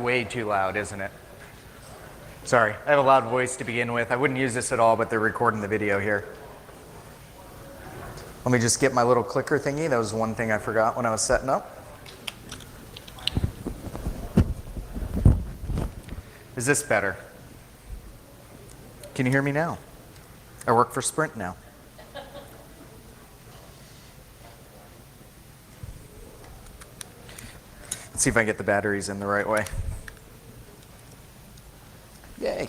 Way too loud, isn't it? Sorry, I have a loud voice to begin with. I wouldn't use this at all, but they're recording the video here. Let me just get my little clicker thingy. That was one thing I forgot when I was setting up. Is this better? Can you hear me now? I work for Sprint now. Let's see if I can get the batteries in the right way. Yay.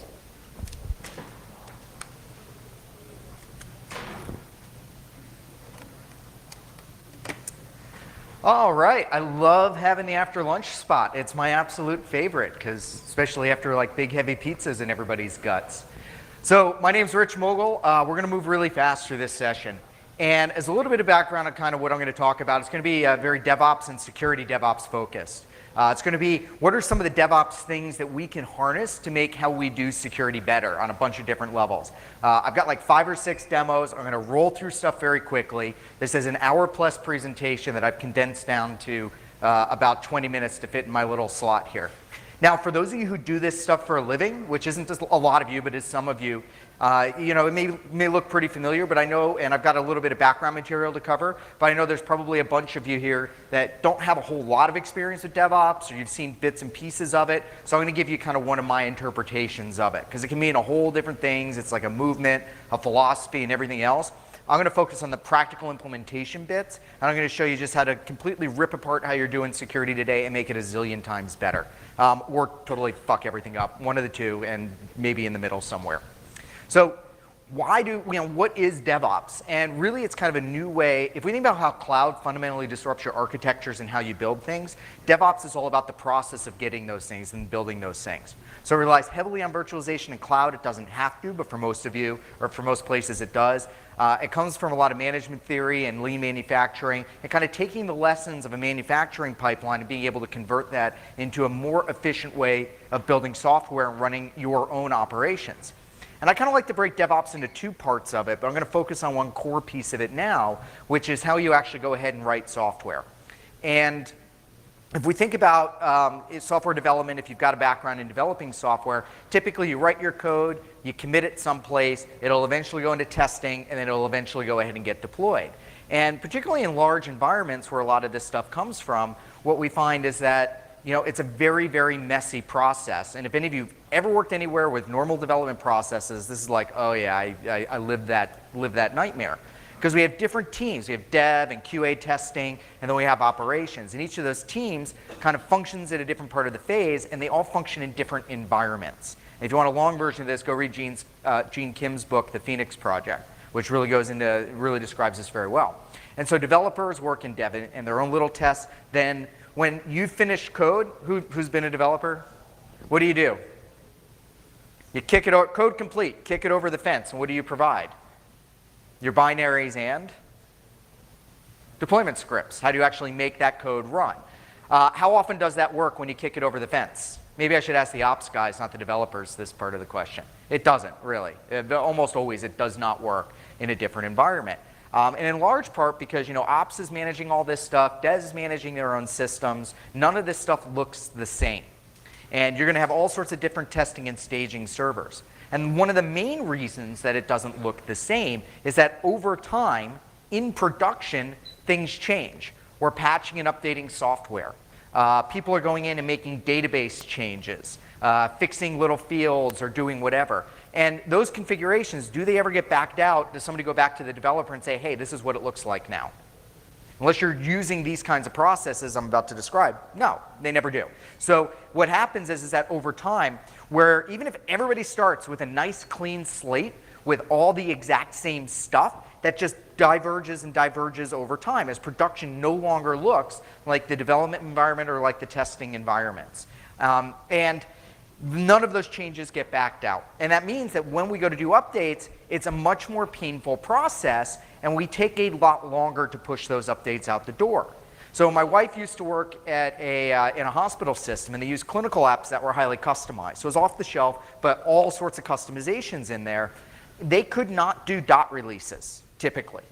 All right, I love having the after lunch spot. It's my absolute favorite, because especially after like big heavy pizzas in everybody's guts. So my name's Rich Mogull. We're going to move really fast through this session. And as a little bit of background on kind of what I'm going to talk about, it's going to be very DevOps and security DevOps focused. It's going to be what are some of the DevOps things that we can harness to make how we do security better on a bunch of different levels. I've got like 5 or 6 demos. I'm going to roll through stuff very quickly. This is an hour-plus presentation that I've condensed down to about 20 minutes to fit in my little slot here. Now, for those of you who do this stuff for a living, which isn't just a lot of you, but is some of you, you know, it may look pretty familiar, but I know, and I've got a little bit of background material to cover, but I know there's probably a bunch of you here that don't have a whole lot of experience with DevOps, or you've seen bits and pieces of it, so I'm going to give you kind of one of my interpretations of it, because it can mean a whole different things. It's like a movement, a philosophy, and everything else. I'm going to focus on the practical implementation bits, and I'm going to show you just how to completely rip apart how you're doing security today and make it a zillion times better. Or totally fuck everything up, one of the two, and maybe in the middle somewhere. So what is DevOps? And really it's kind of a new way, if we think about how cloud fundamentally disrupts your architectures and how you build things, DevOps is all about the process of getting those things and building those things. So it relies heavily on virtualization and cloud. It doesn't have to, but for most of you, or for most places it does. It comes from a lot of management theory and lean manufacturing, and kind of taking the lessons of a manufacturing pipeline and being able to convert that into a more efficient way of building software and running your own operations. And I kind of like to break DevOps into 2 parts of it, but I'm going to focus on one core piece of it now, which is how you actually go ahead and write software. And if we think about software development, if you've got a background in developing software, typically you write your code, you commit it someplace, it'll eventually go into testing, and then it'll eventually go ahead and get deployed. And particularly in large environments where a lot of this stuff comes from, what we find is that it's a very, very messy process. And if any of you have ever worked anywhere with normal development processes, this is like, oh yeah, I live that nightmare. Because we have different teams. We have dev and QA testing, and then we have operations. And each of those teams kind of functions at a different part of the phase, and they all function in different environments. And if you want a long version of this, go read Gene Kim's book, The Phoenix Project, which really describes this very well. And so developers work in dev and their own little tests. Then when you finish code, who's been a developer? What do? You kick it over, code complete, kick it over the fence, and what do you provide? Your binaries and deployment scripts. How do you actually make that code run? How often does that work when you kick it over the fence? Maybe I should ask the ops guys, not the developers, this part of the question. It doesn't, really. Almost always it does not work in a different environment. And in large part because ops is managing all this stuff, dev is managing their own systems. None of this stuff looks the same. And you're going to have all sorts of different testing and staging servers. And one of the main reasons that it doesn't look the same is that over time, in production, things change. We're patching and updating software. People are going in and making database changes, fixing little fields or doing whatever. And those configurations, do they ever get backed out? Does somebody go back to the developer and say, hey, this is what it looks like now? Unless you're using these kinds of processes I'm about to describe. No, they never do. So what happens is that over time, where even if everybody starts with a nice clean slate with all the exact same stuff, that just diverges and diverges over time as production no longer looks like the development environment or like the testing environments. And none of those changes get backed out. And that means that when we go to do updates, it's a much more painful process, and we take a lot longer to push those updates out the door. So my wife used to work at in a hospital system, and they used clinical apps that were highly customized. So it was off the shelf, but all sorts of customizations in there. They could not do dot releases, typically.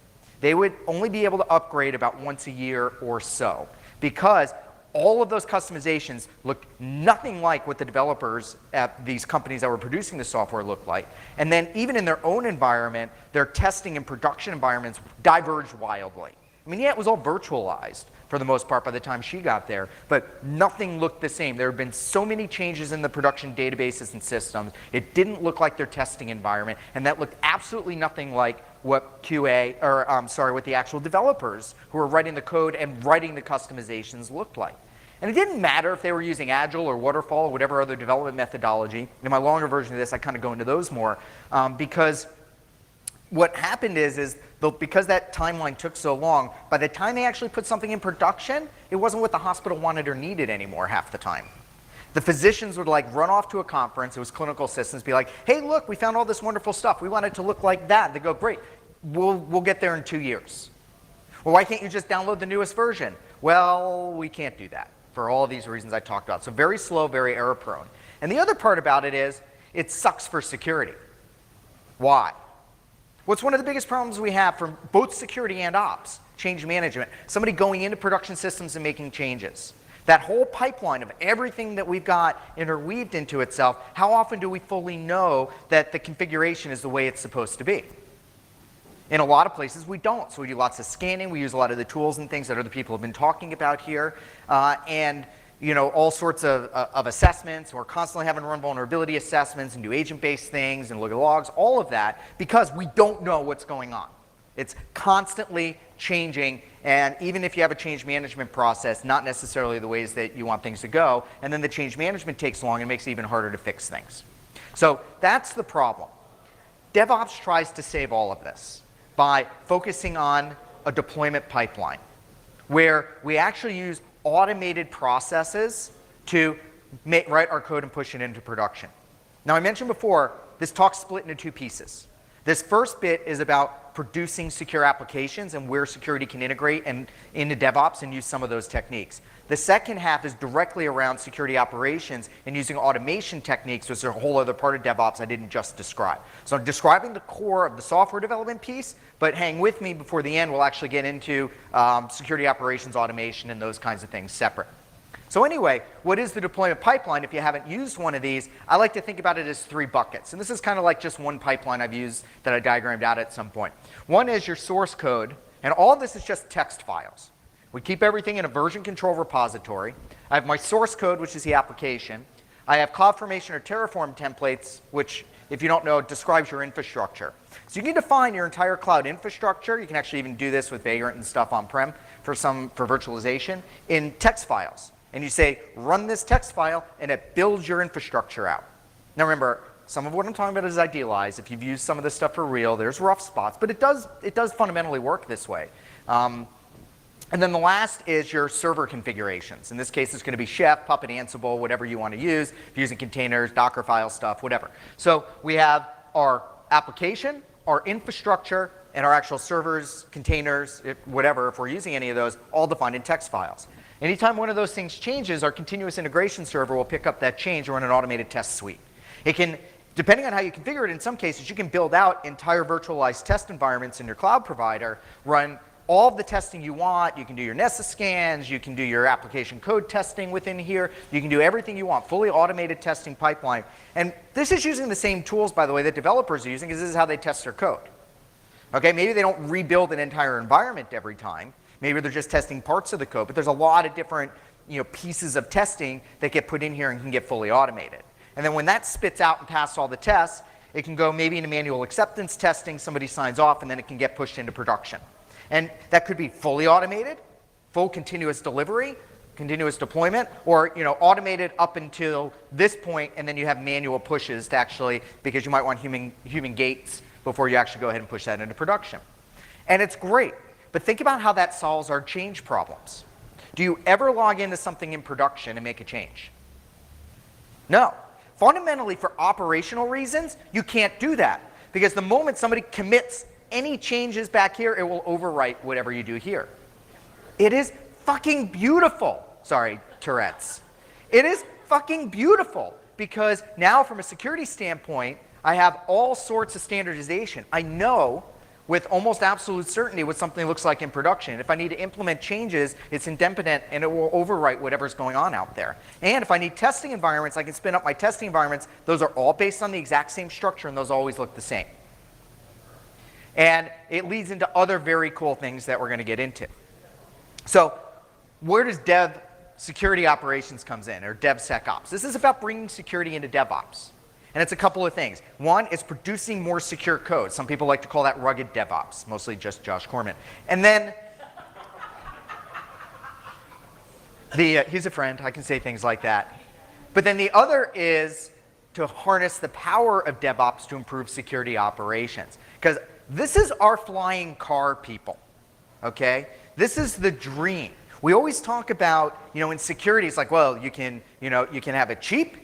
They would only be able to upgrade about once a year or so, because all of those customizations look nothing like what the developers at these companies that were producing the software looked like. And then even in their own environment, their testing and production environments diverged wildly. I mean, yeah, it was all virtualized for the most part by the time she got there, but nothing looked the same. There have been so many changes in the production databases and systems. It didn't look like their testing environment, and that looked absolutely nothing like what what the actual developers who were writing the code and writing the customizations looked like. And it didn't matter if they were using Agile or Waterfall or whatever other development methodology. In my longer version of this, I kind of go into those more, because what happened is because that timeline took so long, by the time they actually put something in production, it wasn't what the hospital wanted or needed anymore half the time. The physicians would like run off to a conference, it was clinical assistants, be like, hey, look, we found all this wonderful stuff. We want it to look like that. They go, great, we'll get there in 2 years. Well, why can't you just download the newest version? Well, we can't do that for all of these reasons I talked about. So very slow, very error prone. And the other part about it is, it sucks for security. Why? What's one of the biggest problems we have for both security and ops? Change management. Somebody going into production systems and making changes. That whole pipeline of everything that we've got interweaved into itself, how often do we fully know that the configuration is the way it's supposed to be? In a lot of places, we don't. So we do lots of scanning. We use a lot of the tools and things that other people have been talking about here. And all sorts of assessments. We're constantly having to run vulnerability assessments and do agent-based things and look at logs, all of that, because we don't know what's going on. It's constantly changing, and even if you have a change management process, not necessarily the ways that you want things to go, and then the change management takes long and makes it even harder to fix things. So that's the problem. DevOps tries to save all of this by focusing on a deployment pipeline, where we actually use automated processes to write our code and push it into production. Now, I mentioned before, this talk's split into two pieces. This first bit is about producing secure applications and where security can integrate into DevOps and use some of those techniques. The second half is directly around security operations and using automation techniques, which is a whole other part of DevOps I didn't just describe. So I'm describing the core of the software development piece, but hang with me before the end, we'll actually get into security operations, automation, and those kinds of things separate. So anyway, what is the deployment pipeline? If you haven't used one of these, I like to think about it as 3 buckets. And this is kind of like just one pipeline I've used that I diagrammed out at some point. One is your source code, and all of this is just text files. We keep everything in a version control repository. I have my source code, which is the application. I have CloudFormation or Terraform templates, which, if you don't know, describes your infrastructure. So you can define your entire cloud infrastructure. You can actually even do this with Vagrant and stuff on-prem for virtualization in text files. And you say, run this text file, and it builds your infrastructure out. Now remember, some of what I'm talking about is idealized. If you've used some of this stuff for real, there's rough spots, but it does fundamentally work this way. And then the last is your server configurations. In this case, it's going to be Chef, Puppet, Ansible, whatever you want to use. If you're using containers, Docker file stuff, whatever. So we have our application, our infrastructure, and our actual servers, containers, whatever, if we're using any of those, all defined in text files. Anytime one of those things changes, our continuous integration server will pick up that change and run an automated test suite. It can, depending on how you configure it, in some cases, you can build out entire virtualized test environments in your cloud provider, run all of the testing you want. You can do your Nessus scans, you can do your application code testing within here, you can do everything you want, fully automated testing pipeline. And this is using the same tools, by the way, that developers are using, because this is how they test their code. Okay, maybe they don't rebuild an entire environment every time. Maybe they're just testing parts of the code, but there's a lot of different pieces of testing that get put in here and can get fully automated. And then when that spits out and passes all the tests, it can go maybe into manual acceptance testing, somebody signs off, and then it can get pushed into production. And that could be fully automated, full continuous delivery, continuous deployment, or automated up until this point, and then you have manual pushes to actually, because you might want human gates before you actually go ahead and push that into production. And it's great. But think about how that solves our change problems. Do you ever log into something in production and make a change? No. Fundamentally, for operational reasons, you can't do that. Because the moment somebody commits any changes back here, it will overwrite whatever you do here. It is fucking beautiful. Sorry, Tourette's. It is fucking beautiful. Because now, from a security standpoint, I have all sorts of standardization. I know with almost absolute certainty what something looks like in production. If I need to implement changes, it's idempotent and it will overwrite whatever's going on out there. And if I need testing environments, I can spin up my testing environments. Those are all based on the exact same structure and those always look the same. And it leads into other very cool things that we're going to get into. So where does dev security operations comes in, or DevSecOps? This is about bringing security into DevOps. And it's a couple of things. One, it's producing more secure code. Some people like to call that rugged DevOps, mostly just Josh Corman. And then, he's a friend, I can say things like that. But then the other is to harness the power of DevOps to improve security operations. Because this is our flying car, people, okay? This is the dream. We always talk about, in security, it's like, well, you can have it cheap,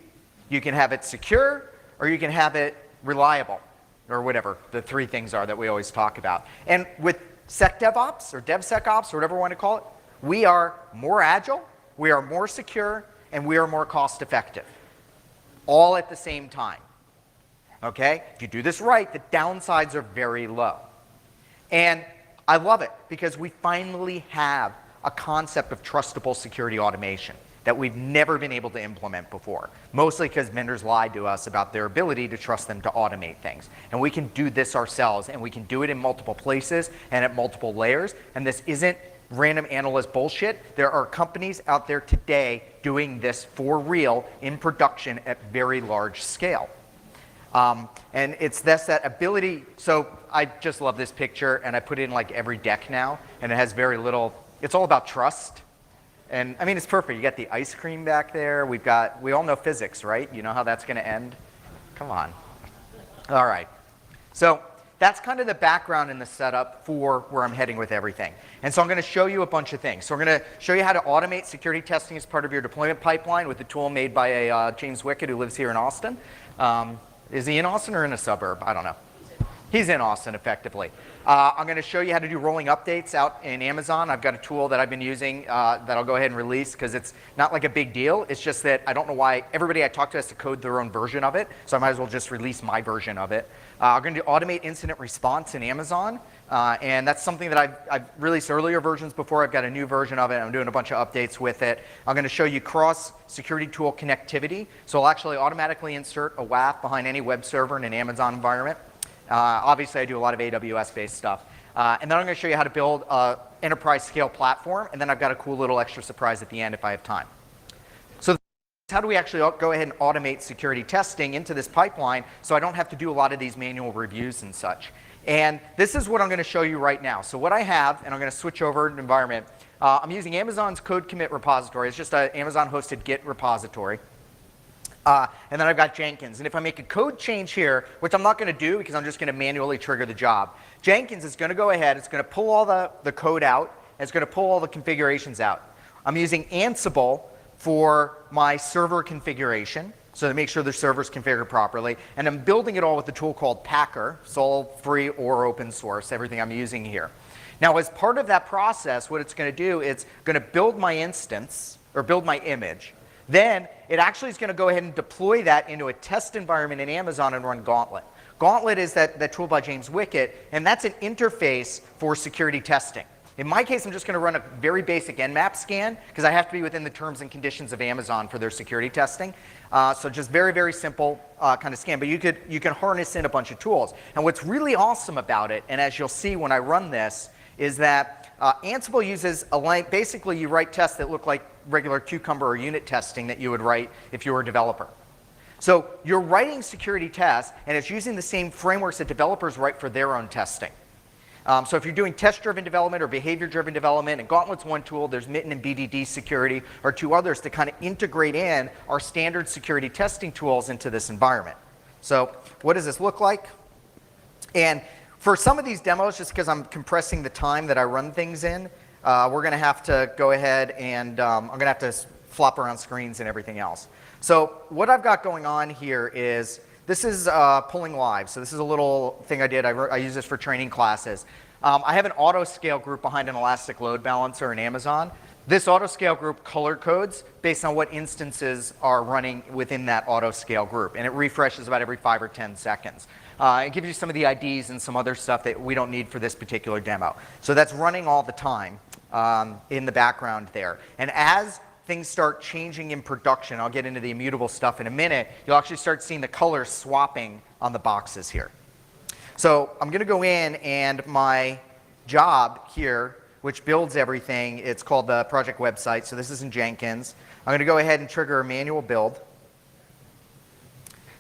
you can have it secure, or you can have it reliable, or whatever the three things are that we always talk about. And with SecDevOps, or DevSecOps, or whatever we want to call it, we are more agile, we are more secure, and we are more cost effective. All at the same time. Okay? If you do this right, the downsides are very low. And I love it, because we finally have a concept of trustable security automation that we've never been able to implement before, mostly because vendors lied to us about their ability to trust them to automate things. And we can do this ourselves, and we can do it in multiple places and at multiple layers, and this isn't random analyst bullshit. There are companies out there today doing this for real in production at very large scale. And it's that ability, so I just love this picture, and I put it in like every deck now, and it has very little, it's all about trust. And I mean, it's perfect. You got the ice cream back there. We all know physics, right? You know how that's going to end? Come on. All right. So that's kind of the background and the setup for where I'm heading with everything. And so I'm going to show you a bunch of things. So we're going to show you how to automate security testing as part of your deployment pipeline with a tool made by a James Wickett who lives here in Austin. Is he in Austin or in a suburb? I don't know. He's in Austin, effectively. I'm going to show you how to do rolling updates out in Amazon. I've got a tool that I've been using that I'll go ahead and release because it's not like a big deal. It's just that I don't know why everybody I talk to has to code their own version of it, so I might as well just release my version of it. I'm going to automate incident response in Amazon, and that's something that I've released earlier versions before. I've got a new version of it. I'm doing a bunch of updates with it. I'm going to show you cross-security tool connectivity, so I'll actually automatically insert a WAF behind any web server in an Amazon environment. Obviously, I do a lot of AWS-based stuff. And then I'm going to show you how to build an enterprise-scale platform, and then I've got a cool little extra surprise at the end if I have time. So how do we actually go ahead and automate security testing into this pipeline so I don't have to do a lot of these manual reviews and such? And this is what I'm going to show you right now. So what I have, and I'm going to switch over to environment, I'm using Amazon's code commit repository. It's just an Amazon-hosted Git repository. And then I've got Jenkins. And if I make a code change here, which I'm not going to do because I'm just going to manually trigger the job, Jenkins is going to go ahead, it's going to pull all the code out, and it's going to pull all the configurations out. I'm using Ansible for my server configuration, so to make sure the server's configured properly. And I'm building it all with a tool called Packer. It's all free or open source, everything I'm using here. Now, as part of that process, what it's going to do, it's going to build my instance, or build my image. Then it actually is going to go ahead and deploy that into a test environment in Amazon and run Gauntlet. Gauntlet is that tool by James Wickett, and that's an interface for security testing. In my case, I'm just going to run a very basic Nmap scan because I have to be within the terms and conditions of Amazon for their security testing. So just very, very simple kind of scan. But you can harness in a bunch of tools. And what's really awesome about it, and as you'll see when I run this, is that Ansible uses basically you write tests that look like regular Cucumber or unit testing that you would write if you were a developer. So you're writing security tests, and it's using the same frameworks that developers write for their own testing. So if you're doing test-driven development or behavior-driven development, and Gauntlet's one tool, there's Mitten and BDD Security, or two others to kind of integrate in our standard security testing tools into this environment. So what does this look like? And for some of these demos, just because I'm compressing the time that I run things in, we're going to have to go ahead and I'm going to have to flop around screens and everything else. So what I've got going on here is, this is pulling live. So this is a little thing I did. I use this for training classes. I have an auto scale group behind an elastic load balancer in Amazon. This autoscale group color codes based on what instances are running within that autoscale group, and it refreshes about every 5 or 10 seconds. It gives you some of the IDs and some other stuff that we don't need for this particular demo. So that's running all the time in the background there. And as things start changing in production, I'll get into the immutable stuff in a minute, you'll actually start seeing the colors swapping on the boxes here. So I'm going to go in, and my job here, which builds everything, it's called the project website, so this is in Jenkins. I'm going to go ahead and trigger a manual build.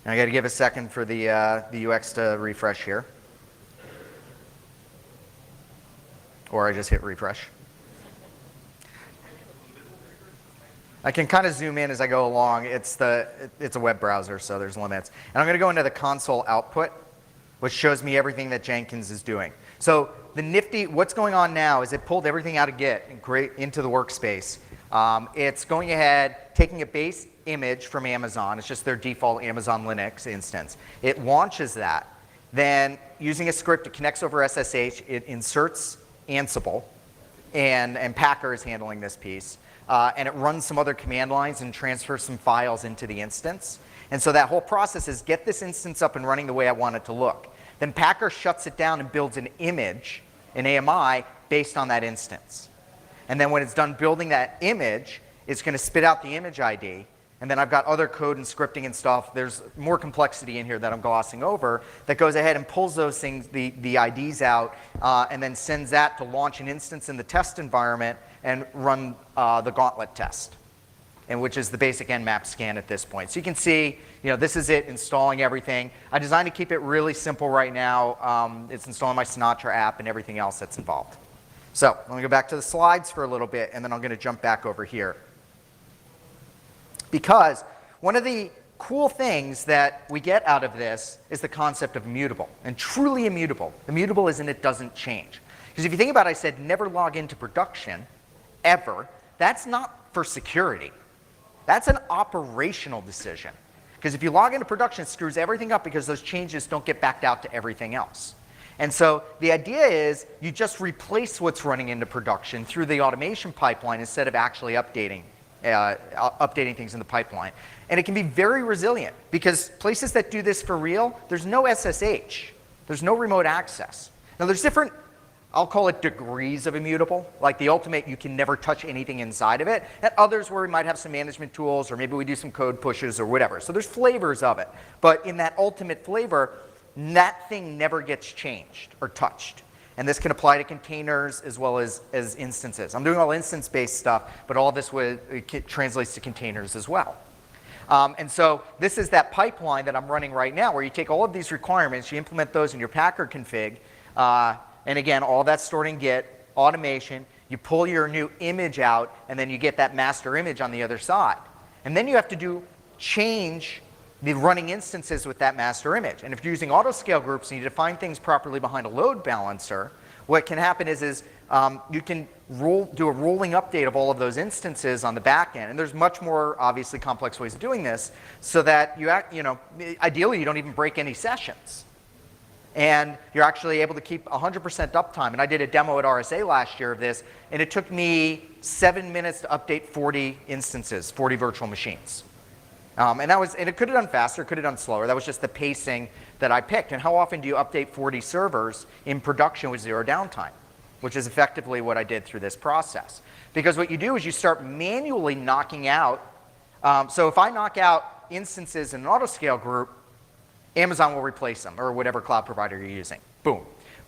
And I got to give a second for the UX to refresh here. Or I just hit refresh. I can kind of zoom in as I go along. It's a web browser, so there's limits. And I'm going to go into the console output, which shows me everything that Jenkins is doing. So the nifty, what's going on now is it pulled everything out of Git and into the workspace. It's going ahead, taking a base image from Amazon. It's just their default Amazon Linux instance. It launches that. Then using a script, it connects over SSH. It inserts Ansible, and Packer is handling this piece. And it runs some other command lines and transfers some files into the instance. And so that whole process is get this instance up and running the way I want it to look. Then Packer shuts it down and builds an image, an AMI, based on that instance. And then when it's done building that image, it's going to spit out the image ID. And then I've got other code and scripting and stuff. There's more complexity in here that I'm glossing over that goes ahead and pulls those things, the IDs out, and then sends that to launch an instance in the test environment and run the gauntlet test, and which is the basic Nmap scan at this point. So you can see, this is it installing everything. I designed to keep it really simple right now. It's installing my Sinatra app and everything else that's involved. So let me go back to the slides for a little bit, and then I'm going to jump back over here. Because one of the cool things that we get out of this is the concept of immutable, and truly immutable. Immutable is in it doesn't change. Because if you think about it, I said never log into production, ever. That's not for security. That's an operational decision. Because if you log into production, it screws everything up because those changes don't get backed out to everything else. And so the idea is you just replace what's running into production through the automation pipeline instead of actually updating things in the pipeline. And it can be very resilient because places that do this for real, there's no SSH. There's no remote access. Now there's different, I'll call it degrees of immutable. Like the ultimate, you can never touch anything inside of it. And others where we might have some management tools, or maybe we do some code pushes or whatever. So there's flavors of it. But in that ultimate flavor, that thing never gets changed or touched. And this can apply to containers as well as instances. I'm doing all instance-based stuff, but all this translates to containers as well. And so this is that pipeline that I'm running right now, where you take all of these requirements, you implement those in your Packer config, and again, all that's stored in Git, automation, you pull your new image out, and then you get that master image on the other side. And then you have to change the running instances with that master image. And if you're using autoscale groups and you define things properly behind a load balancer, what can happen is you can do a rolling update of all of those instances on the back end. And there's much more obviously complex ways of doing this, so that ideally you don't even break any sessions. And you're actually able to keep 100% uptime. And I did a demo at RSA last year of this, and it took me 7 minutes to update 40 instances, 40 virtual machines. And it could have done faster, could have done slower. That was just the pacing that I picked. And how often do you update 40 servers in production with zero downtime? Which is effectively what I did through this process. Because what you do is you start manually knocking out. So if I knock out instances in an autoscale group, Amazon will replace them, or whatever cloud provider you're using. Boom.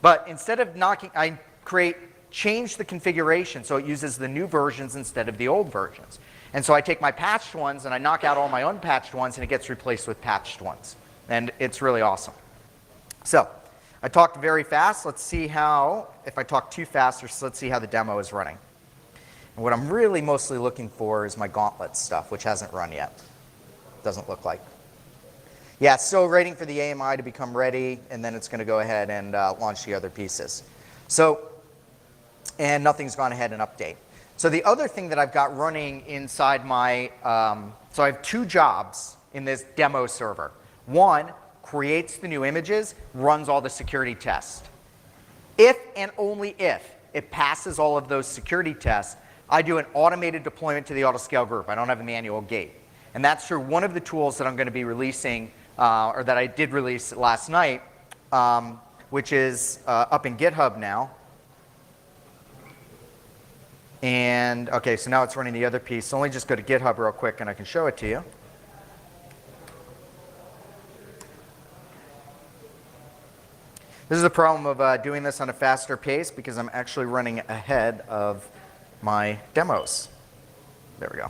But instead of I change the configuration so it uses the new versions instead of the old versions. And so I take my patched ones and I knock out all my unpatched ones, and it gets replaced with patched ones. And it's really awesome. So I talked very fast. Let's see if I talk too fast, let's see how the demo is running. And what I'm really mostly looking for is my gauntlet stuff, which hasn't run yet. Doesn't look like. Yeah, it's still waiting for the AMI to become ready, and then it's going to go ahead and launch the other pieces. And nothing's gone ahead and update. So the other thing that I've got running inside my, so I have 2 jobs in this demo server. One creates the new images, runs all the security tests. If and only if it passes all of those security tests, I do an automated deployment to the autoscale group. I don't have a manual gate. And that's through one of the tools that I'm going to be releasing, or that I did release last night, which is up in GitHub now. And OK, so now it's running the other piece. So let me just go to GitHub real quick, and I can show it to you. This is a problem of doing this on a faster pace because I'm actually running ahead of my demos. There we go.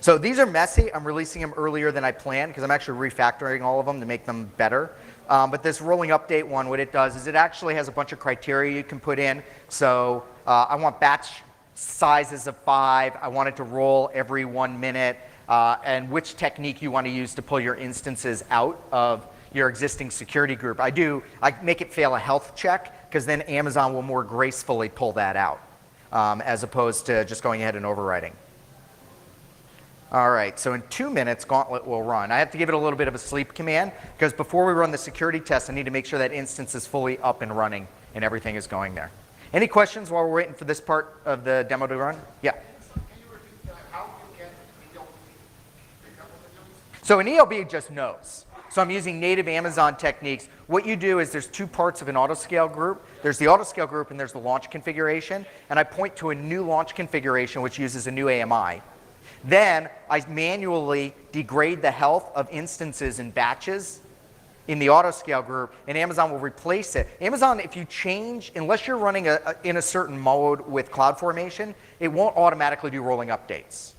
So these are messy. I'm releasing them earlier than I planned because I'm actually refactoring all of them to make them better. But this rolling update one, what it does is it actually has a bunch of criteria you can put in. So I want batch sizes of 5. I want it to roll every 1 minute. And which technique you want to use to pull your instances out of your existing security group. I make it fail a health check because then Amazon will more gracefully pull that out as opposed to just going ahead and overriding. All right, so in 2 minutes, Gauntlet will run. I have to give it a little bit of a sleep command because before we run the security test, I need to make sure that instance is fully up and running and everything is going there. Any questions while we're waiting for this part of the demo to run? Yeah. Can you repeat how you get ELB? So an ELB just knows. So I'm using native Amazon techniques. What you do is there's 2 parts of an autoscale group. There's the autoscale group and there's the launch configuration. And I point to a new launch configuration which uses a new AMI. Then I manually degrade the health of instances in batches in the autoscale group, and Amazon will replace it. Amazon, if you change, unless you're running in a certain mode with CloudFormation, it won't automatically do rolling updates.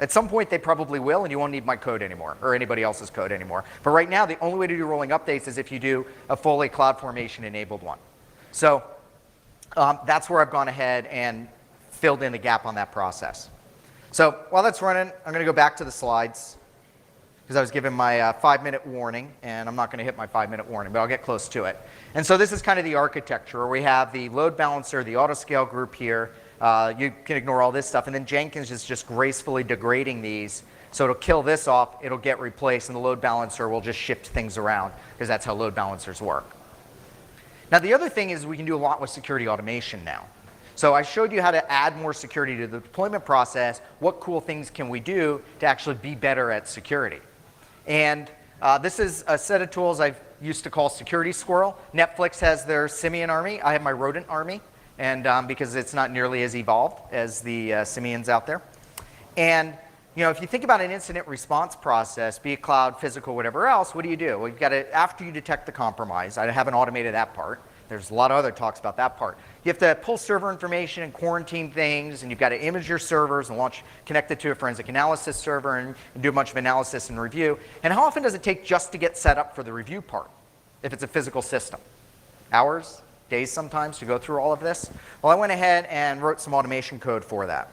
At some point, they probably will, and you won't need my code anymore, or anybody else's code anymore. But right now, the only way to do rolling updates is if you do a fully CloudFormation-enabled one. So that's where I've gone ahead and filled in the gap on that process. So while that's running, I'm going to go back to the slides because I was given my 5-minute warning, and I'm not going to hit my 5-minute warning, but I'll get close to it. And so this is kind of the architecture where we have the load balancer, the autoscale group here. You can ignore all this stuff, and then Jenkins is just gracefully degrading these. So it'll kill this off, it'll get replaced, and the load balancer will just shift things around because that's how load balancers work. Now the other thing is we can do a lot with security automation now. So I showed you how to add more security to the deployment process. What cool things can we do to actually be better at security? And this is a set of tools I used to call Security Squirrel. Netflix has their Simian army. I have my rodent army, and because it's not nearly as evolved as the simians out there. And if you think about an incident response process, be it cloud, physical, whatever else, what do you do? Well, you've got to, after you detect the compromise, I haven't automated that part. There's a lot of other talks about that part. You have to pull server information and quarantine things, and you've got to image your servers and connect it to a forensic analysis server and do a bunch of analysis and review. And how often does it take just to get set up for the review part, if it's a physical system? Hours, days sometimes to go through all of this? Well, I went ahead and wrote some automation code for that.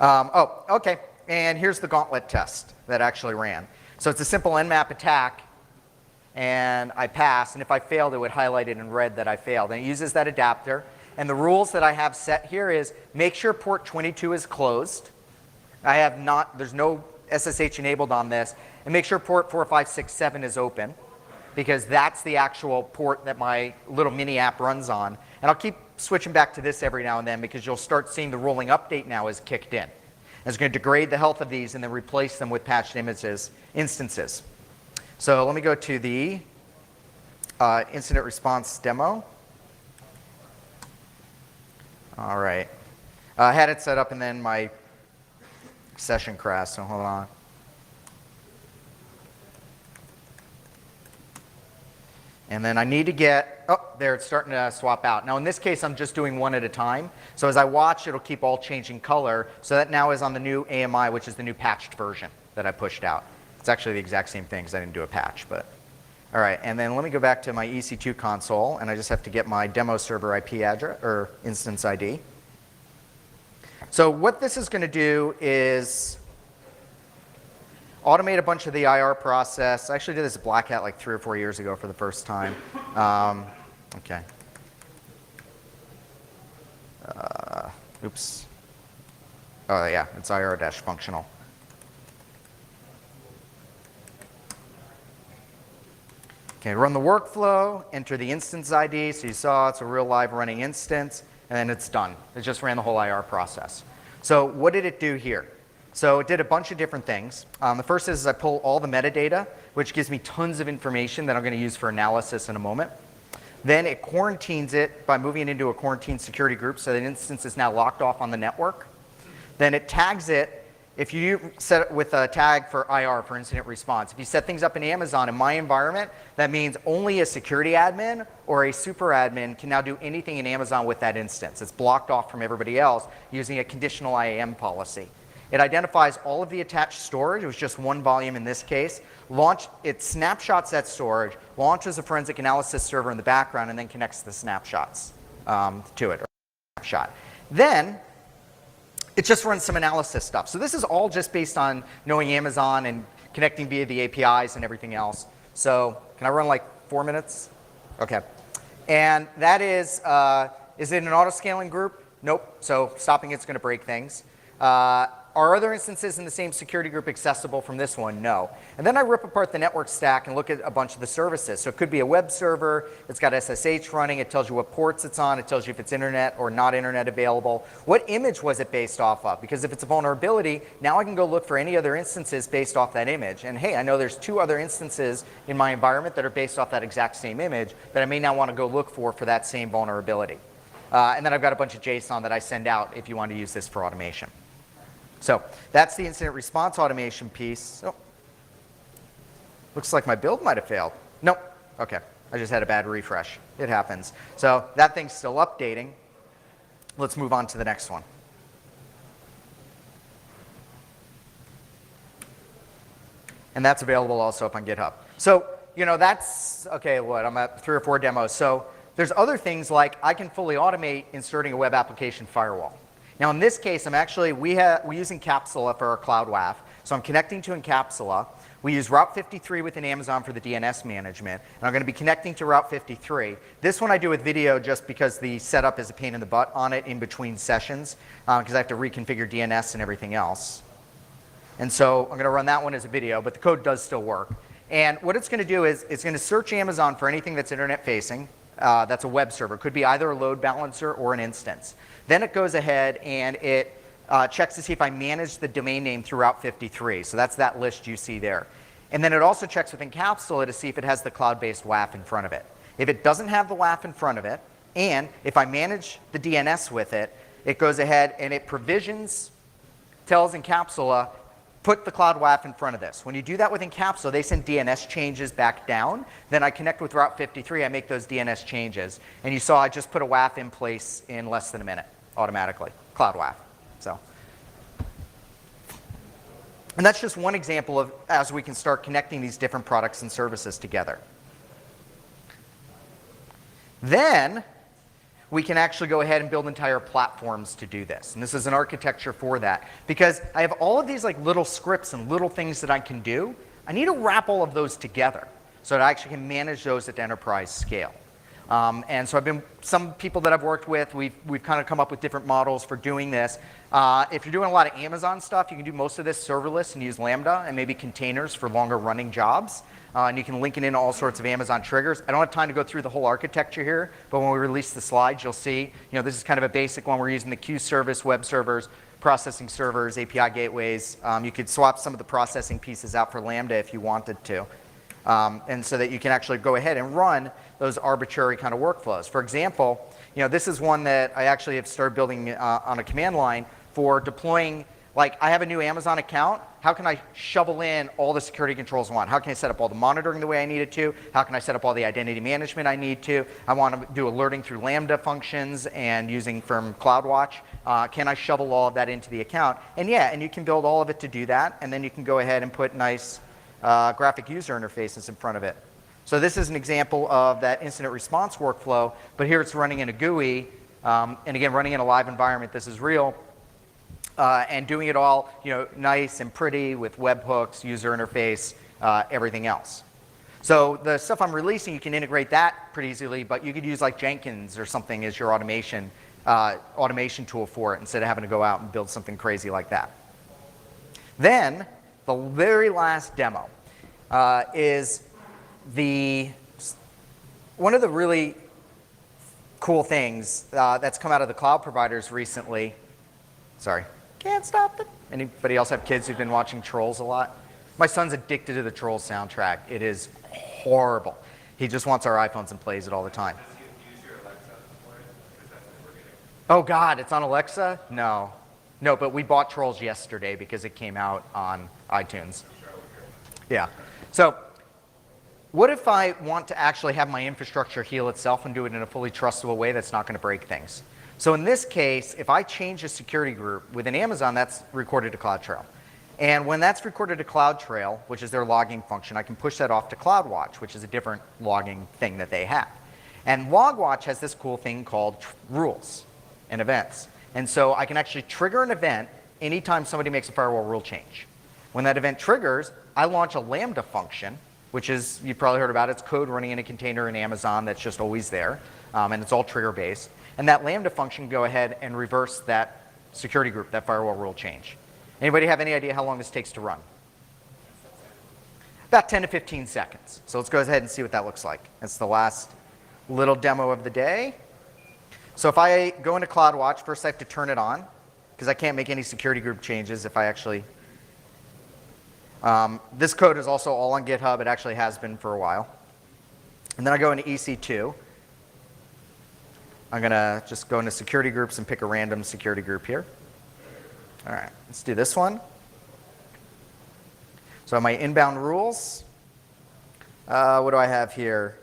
OK. And here's the Gauntlet test that actually ran. So it's a simple Nmap attack. And I pass, and if I failed, it would highlight it in red that I failed. And it uses that adapter. And the rules that I have set here is make sure port 22 is closed. There's no SSH enabled on this. And make sure port 4567 is open, because that's the actual port that my little mini app runs on. And I'll keep switching back to this every now and then, because you'll start seeing the rolling update now is kicked in. And it's going to degrade the health of these and then replace them with patched instances. So let me go to the incident response demo. All right. I had it set up, and then my session crashed, so hold on. And then I need to get, there, it's starting to swap out. Now in this case, I'm just doing one at a time. So as I watch, it'll keep all changing color. So that now is on the new AMI, which is the new patched version that I pushed out. It's actually the exact same thing because I didn't do a patch. But all right, and then let me go back to my EC2 console, and I just have to get my demo server IP address or instance ID. So what this is going to do is automate a bunch of the IR process. I actually did this at Black Hat like 3 or 4 years ago for the first time. Okay. Oops. Oh yeah, it's IR-functional. Okay, run the workflow, enter the instance ID. So you saw it's a real live running instance, and then it's done. It just ran the whole IR process. So what did it do here? So it did a bunch of different things. The first is I pull all the metadata, which gives me tons of information that I'm going to use for analysis in a moment. Then it quarantines it by moving it into a quarantine security group, so that instance is now locked off on the network. Then it tags it. If you set it with a tag for IR, for incident response, if you set things up in Amazon in my environment, that means only a security admin or a super admin can now do anything in Amazon with that instance. It's blocked off from everybody else using a conditional IAM policy. It identifies all of the attached storage. It was just one volume in this case. It snapshots that storage, launches a forensic analysis server in the background, and then connects the snapshots to it. Or snapshot. Then it just runs some analysis stuff. So this is all just based on knowing Amazon and connecting via the APIs and everything else. So can I run like 4 minutes? Okay. And that is it an auto-scaling group? Nope. So stopping it's going to break things. Are other instances in the same security group accessible from this one? No. And then I rip apart the network stack and look at a bunch of the services. So it could be a web server. It's got SSH running. It tells you what ports it's on. It tells you if it's internet or not internet available. What image was it based off of? Because if it's a vulnerability, now I can go look for any other instances based off that image. And hey, I know there's 2 other instances in my environment that are based off that exact same image that I may now want to go look for that same vulnerability. And then I've got a bunch of JSON that I send out if you want to use this for automation. So that's the incident response automation piece. Oh, looks like my build might have failed. Nope. Okay. I just had a bad refresh. It happens. So that thing's still updating. Let's move on to the next one. And that's available also up on GitHub. So, that's, okay, what? I'm at 3 or 4 demos. So there's other things like I can fully automate inserting a web application firewall. Now in this case, we use Encapsula for our Cloud WAF. So I'm connecting to Encapsula. We use Route 53 within Amazon for the DNS management. And I'm going to be connecting to Route 53. This one I do with video just because the setup is a pain in the butt on it in between sessions because I have to reconfigure DNS and everything else. And so I'm going to run that one as a video, but the code does still work. And what it's going to do is it's going to search Amazon for anything that's internet facing. That's a web server. Could be either a load balancer or an instance. Then it goes ahead and it checks to see if I manage the domain name through Route 53. So that's that list you see there. And then it also checks with Encapsula to see if it has the cloud-based WAF in front of it. If it doesn't have the WAF in front of it, and if I manage the DNS with it, it goes ahead and it provisions, tells Encapsula, put the cloud WAF in front of this. When you do that with Encapsula, they send DNS changes back down. Then I connect with Route 53. I make those DNS changes. And you saw I just put a WAF in place in less than a minute automatically, cloud WAF. So, and that's just one example of as we can start connecting these different products and services together. Then we can actually go ahead and build entire platforms to do this. And this is an architecture for that. Because I have all of these like little scripts and little things that I can do. I need to wrap all of those together so that I actually can manage those at the enterprise scale. And so some people that I've worked with, we've kind of come up with different models for doing this. If you're doing a lot of Amazon stuff, you can do most of this serverless and use Lambda and maybe containers for longer running jobs. And you can link it into all sorts of Amazon triggers. I don't have time to go through the whole architecture here, but when we release the slides, you'll see, this is kind of a basic one. We're using the queue service, web servers, processing servers, API gateways. You could swap some of the processing pieces out for Lambda if you wanted to. And so that you can actually go ahead and run those arbitrary kind of workflows. For example, this is one that I actually have started building on a command line for deploying. Like, I have a new Amazon account. How can I shovel in all the security controls I want? How can I set up all the monitoring the way I need it to? How can I set up all the identity management I need to? I want to do alerting through Lambda functions and using from CloudWatch. Can I shovel all of that into the account? And yeah, and you can build all of it to do that. And then you can go ahead and put nice graphic user interfaces in front of it. So this is an example of that incident response workflow. But here it's running in a GUI. And again, running in a live environment. This is real. And doing it all, nice and pretty with webhooks, user interface, everything else. So the stuff I'm releasing, you can integrate that pretty easily, but you could use like Jenkins or something as your automation tool for it instead of having to go out and build something crazy like that. Then the very last demo is the one of the really cool things that's come out of the cloud providers recently, sorry, can't stop it. Anybody else have kids who've been watching Trolls a lot? My son's addicted to the Trolls soundtrack. It is horrible. He just wants our iPhones and plays it all the time. Does he use your Alexa for it? Because that's what we're getting. Oh God, it's on Alexa? No. No, but we bought Trolls yesterday because it came out on iTunes. Yeah. So what if I want to actually have my infrastructure heal itself and do it in a fully trustable way that's not going to break things? So in this case, if I change a security group, within Amazon, that's recorded to CloudTrail. And when that's recorded to CloudTrail, which is their logging function, I can push that off to CloudWatch, which is a different logging thing that they have. And LogWatch has this cool thing called rules and events. And so I can actually trigger an event anytime somebody makes a firewall rule change. When that event triggers, I launch a Lambda function, which is, you've probably heard about it, it's code running in a container in Amazon that's just always there, and it's all trigger-based. And that Lambda function can go ahead and reverse that security group, that firewall rule change. Anybody have any idea how long this takes to run? About 10 to 15 seconds. So let's go ahead and see what that looks like. That's the last little demo of the day. So if I go into CloudWatch, first I have to turn it on, because I can't make any security group changes if I actually... this code is also all on GitHub. It actually has been for a while. And then I go into EC2. I'm going to just go into security groups and pick a random security group here. All right, let's do this one. So my inbound rules. What do I have here?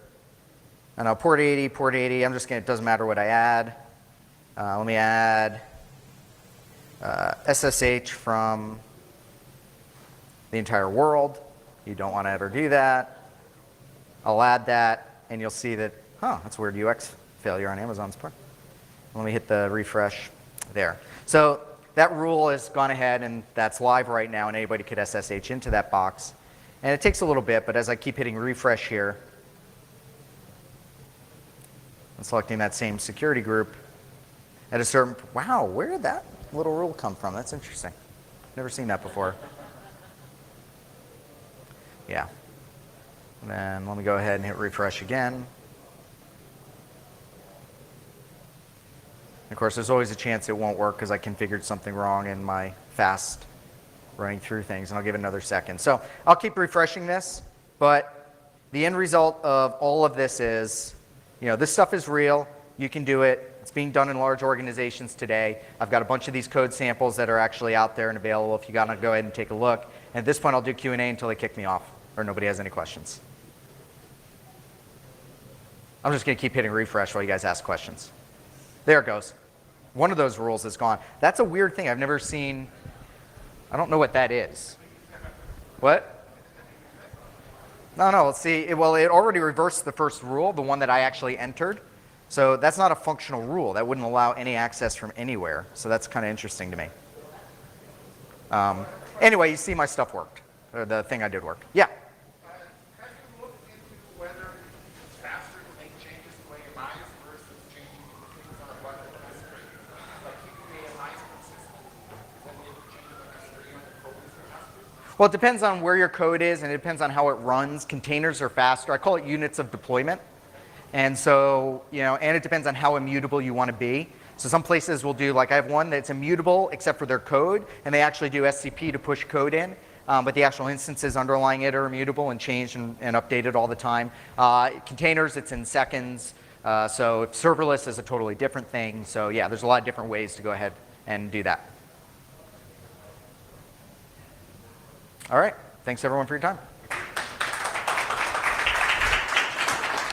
I know, port 80, port 80. I'm just going to, it doesn't matter what I add. Let me add SSH from the entire world. You don't want to ever do that. I'll add that, and you'll see that, that's a weird UX failure on Amazon's part. Let me hit the refresh there. So that rule has gone ahead, and that's live right now, and anybody could SSH into that box. And it takes a little bit, but as I keep hitting refresh here, I'm selecting that same security group at a certain, wow, where did that little rule come from? That's interesting. Never seen that before. Yeah. And then let me go ahead and hit refresh again. Of course, there's always a chance it won't work because I configured something wrong in my fast running through things, and I'll give it another second. So I'll keep refreshing this, but the end result of all of this is, this stuff is real. You can do it. It's being done in large organizations today. I've got a bunch of these code samples that are actually out there and available if you got to go ahead and take a look. And at this point, I'll do Q&A until they kick me off or nobody has any questions. I'm just going to keep hitting refresh while you guys ask questions. There it goes. One of those rules is gone. That's a weird thing. I've never seen. I don't know what that is. What? No, let's see. Well, it already reversed the first rule, the one that I actually entered. So that's not a functional rule. That wouldn't allow any access from anywhere. So that's kind of interesting to me. Anyway, you see my stuff worked. Or the thing I did work. Yeah? Have you looked into whether it's faster to make changes to AMIs versus changing things on a web administrator? Like keeping AMIs consistent, then you have to change them S3 on the code is faster? Well, it depends on where your code is, and it depends on how it runs. Containers are faster. I call it units of deployment. And so, and it depends on how immutable you want to be. So some places will do, like I have one that's immutable except for their code, and they actually do SCP to push code in. But the actual instances underlying it are immutable and changed and updated all the time. Containers, it's in seconds. So if serverless is a totally different thing. So yeah, there's a lot of different ways to go ahead and do that. All right. Thanks everyone for your time.